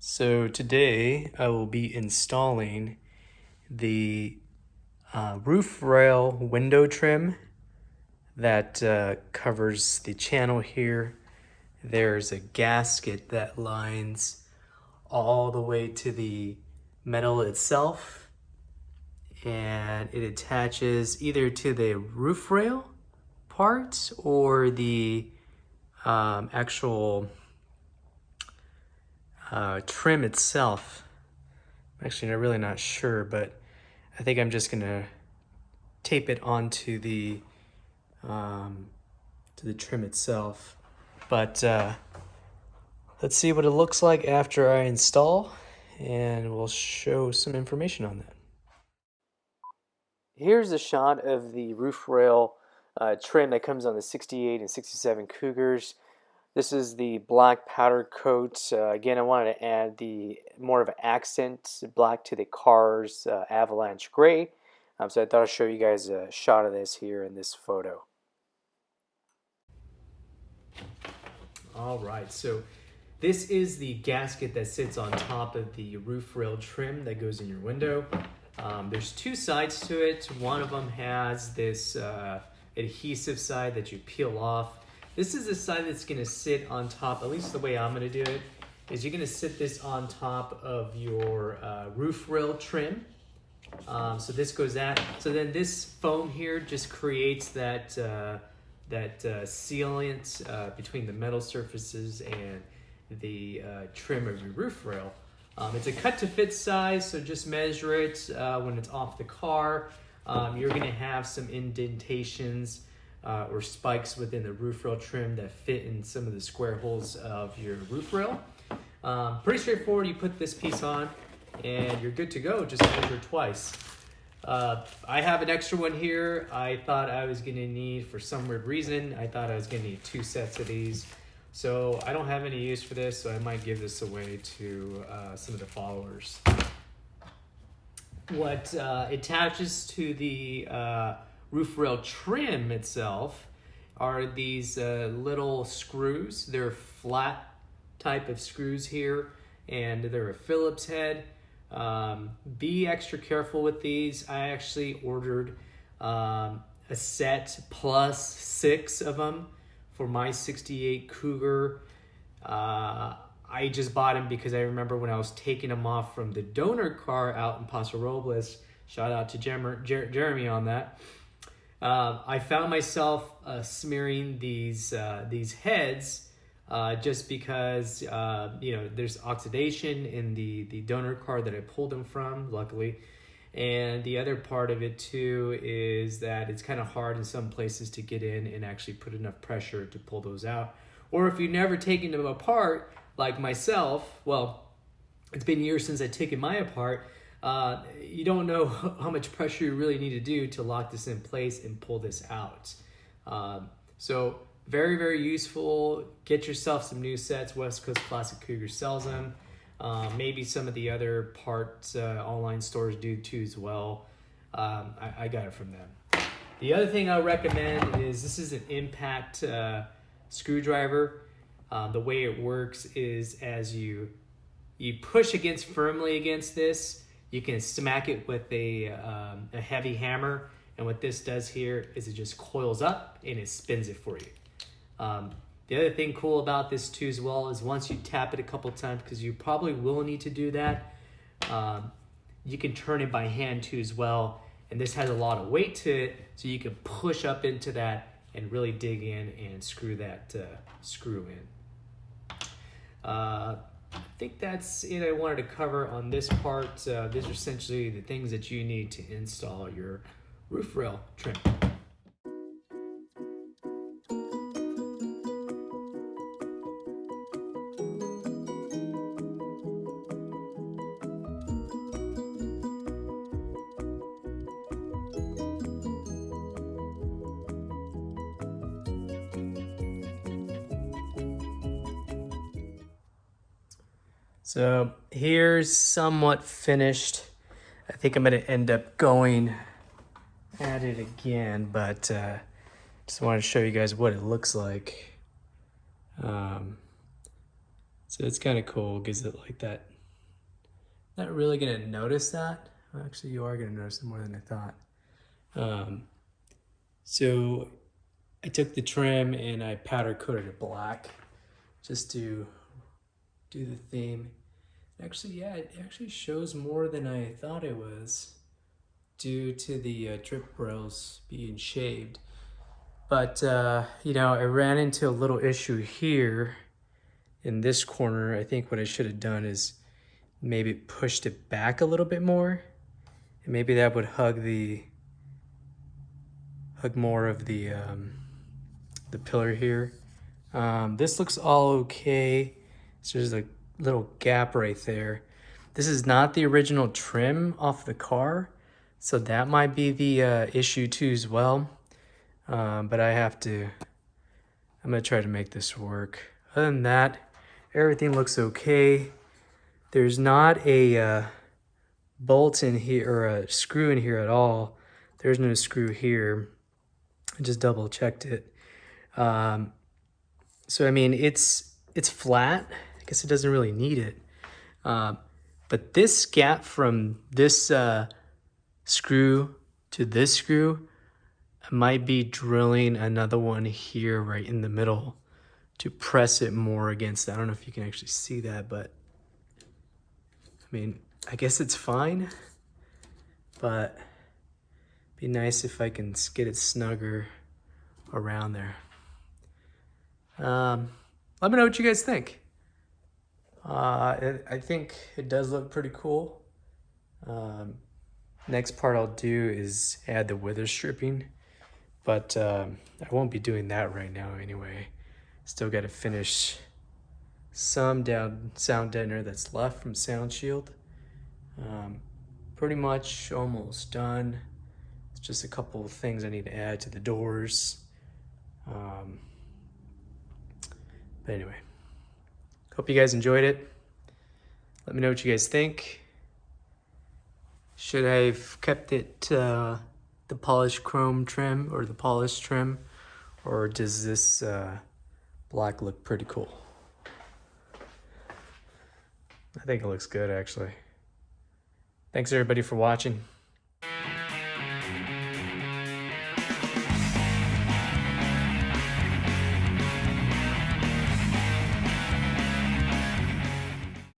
So today I will be installing the roof rail window trim that covers the channel here. There's a gasket that lines all the way to the metal itself, and it attaches either to the roof rail part or the actual trim itself. I'm actually really not sure, but I think I'm just gonna tape it onto the to the trim itself. But let's see what it looks like after I install, and we'll show some information on that. Here's a shot of the roof rail trim that comes on the 68 and 67 Cougars. This is the black powder coat. Again, I wanted to add the more of an accent black to the car's Avalanche gray. So I thought I'd show you guys a shot of this here in this photo. All right, so this is the gasket that sits on top of the roof rail trim that goes in your window. There's two sides to it. One of them has this adhesive side that you peel off. This is the side that's going to sit on top, at least the way I'm going to do it, is you're going to sit this on top of your roof rail trim. So this goes at, so then this foam here just creates that, sealant between the metal surfaces and the trim of your roof rail. It's a cut to fit size, so just measure it when it's off the car. You're going to have some indentations or spikes within the roof rail trim that fit in some of the square holes of your roof rail. Pretty straightforward. You put this piece on and you're good to go. Just measure twice. I have an extra one here. I thought I was going to need, for some weird reason, I thought I was going to need two sets of these. So I don't have any use for this, so I might give this away to some of the followers. What attaches to the roof rail trim itself are these little screws. They're flat type of screws here, and they're a Phillips head. Be extra careful with these. I actually ordered a set plus 6 of them for my 68 Cougar. I just bought them because I remember when I was taking them off from the donor car out in Paso Robles. Shout out to Jeremy on that. I found myself smearing these heads just because there's oxidation in the donor car that I pulled them from, luckily. And the other part of it too is that it's kind of hard in some places to get in and actually put enough pressure to pull those out. Or if you've never taken them apart, like myself, well, it's been years since I've taken mine apart, you don't know how much pressure you really need to do to lock this in place and pull this out. So very, very useful. Get yourself some new sets. West Coast Classic Cougar sells them. Maybe some of the other parts online stores do too as well. I got it from them. The other thing I recommend is this is an impact screwdriver. The way it works is as you push firmly against this, you can smack it with a heavy hammer, and what this does here is it just coils up and it spins it for you. The other thing cool about this too as well is once you tap it a couple times, because you probably will need to do that, you can turn it by hand too as well, and this has a lot of weight to it, so you can push up into that and really dig in and screw that screw in. I think that's it I wanted to cover on this part. These are essentially the things that you need to install your roof rail trim. So here's somewhat finished. I think I'm gonna end up going at it again, but just wanted to show you guys what it looks like. So it's kind of cool, gives it like that not really gonna notice that. Well, actually, you are gonna notice it more than I thought. So I took the trim and I powder coated it black just to do the theme. Actually, yeah, it actually shows more than I thought it was due to the drip rails being shaved. But, you know, I ran into a little issue here in this corner. I think what I should have done is maybe pushed it back a little bit more. And maybe that would hug more of the pillar here. This looks all okay. So there's a little gap right there. This is not the original trim off the car, so that might be the issue too as well. But I'm gonna try to make this work. Other than that, everything looks okay. There's not a bolt in here or a screw in here at all. There's no screw here. I just double checked it. So I mean, it's flat. I guess it doesn't really need it. But this gap from this screw to this screw, I might be drilling another one here right in the middle to press it more against that. I don't know if you can actually see that, but I mean, I guess it's fine, but it'd be nice if I can get it snugger around there. Let me know what you guys think. I think it does look pretty cool. Next part I'll do is add the wither stripping, but I won't be doing that right now anyway. Still got to finish some sound deadener that's left from Sound Shield. Pretty much almost done. It's just a couple of things I need to add to the doors. But anyway, hope you guys enjoyed it. Let me know what you guys think. Should I have kept it the polished chrome trim or the polished trim, or does this black look pretty cool? I think it looks good, actually. Thanks everybody for watching.